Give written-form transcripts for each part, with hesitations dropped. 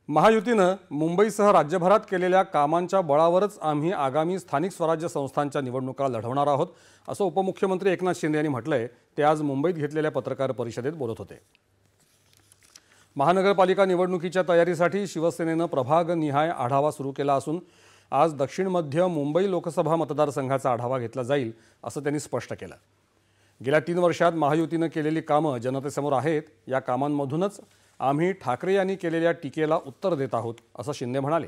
महायुतीनं मुंबईसह राज्यभरात केलेल्या कामांच्या बळावरच आम्ही आगामी स्थानिक स्वराज्य संस्थांच्या निवडणुका लढवणार आहोत, असं उपमुख्यमंत्री एकनाथ शिंदे यांनी म्हटलंय। ते आज मुंबईत घेतलेल्या पत्रकार परिषदेत बोलत होते। महानगरपालिका निवडणुकीच्या तयारीसाठी शिवसेनेनं प्रभागनिहाय आढावा सुरू केला असून आज दक्षिण मध्य मुंबई लोकसभा मतदारसंघाचा आढावा घेतला जाईल, असं त्यांनी स्पष्ट केलं। गेल्या 3 वर्षात महायुतीनं केलेली कामं जनतेसमोर आहेत। या कामांमधूनच आम्ही ठाकरे यांनी केलेल्या टीकेला उत्तर देत आहोत, असं शिंदे म्हणाले।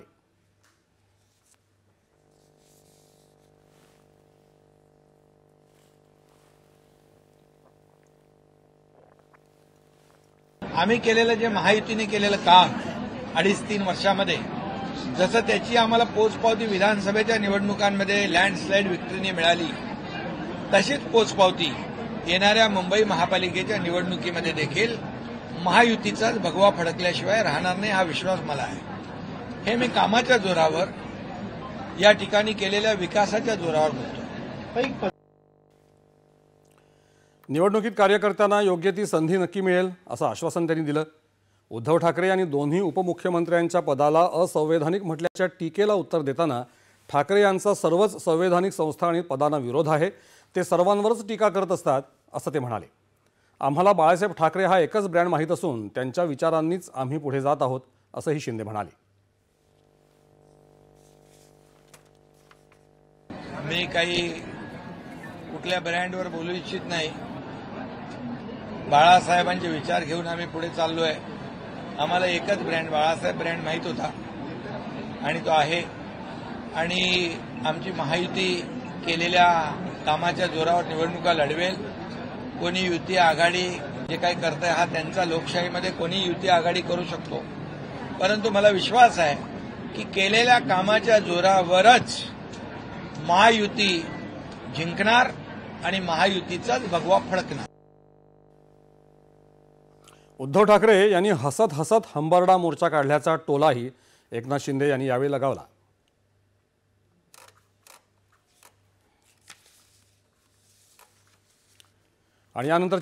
आम्ही केलेलं जे महायुतीने केलेलं काम 2.5-3 वर्षामध्ये, जसं त्याची आम्हाला पोचपावती विधानसभेच्या निवडणुकांमध्ये लँडस्लाईड विक्ट्रीने मिळाली, तशीच पोचपावती येणाऱ्या मुंबई महापालिकेच्या निवडणुकीमध्ये देखील महायुतीचाच भगवा फडकल्याशिवाय राहणार नाही, हा विश्वास मला आहे। हे मी कामाच्या जोरावर, या ठिकाणी केलेल्या विकासाच्या जोरावर बोलतो। निवडणुकीत कार्यकर्त्यांना योग्य ती संधी नक्की मिळेल, असं आश्वासन त्यांनी दिलं। उद्धव ठाकरे यांनी दोन्ही उपमुख्यमंत्र्यांच्या पदाला असंवैधानिक म्हटल्याच्या टीकेला उत्तर देताना ठाकरे यांचा सर्वच संवैधानिक संस्था आणि पदांना विरोध आहे, ते सर्वांवरच टीका करत असतात, असं ते म्हणाले। आम्हाला बाळासाहेब ठाकरे हा एकच ब्रँड माहीत असून त्यांच्या विचारांनीच आम्ही पुढे जात आहोत, असंही शिंदे म्हणाले। मी काही कुठल्या ब्रँडवर बोलू इच्छित नाही। बाळासाहेबांचे विचार घेऊन आम्ही पुढे चाललोय। आम्हाला एकच ब्रँड, बाळासाहेब ब्रँड माहीत होता आणि तो आहे। आणि आमची महायुती केलेल्या कामाच्या जोरावर निवडणुका लढवेल। कोणी युती आघाडी जे काही करत आहे, हा त्यांचा, लोकशाहीमध्ये कोणी युती आघाडी करू शकतो, परंतु मला विश्वास आहे की केलेल्या कामाच्या जोरावरच महायुती जिंकणार आणि महायुतीचाच भगवा फडकणार। उद्धव ठाकरे यांनी हसत हसत हंबरडा मोर्चा काढल्याचा टोलाही एकनाथ शिंदे यांनी यावेळी लगावला। आणि यानंतर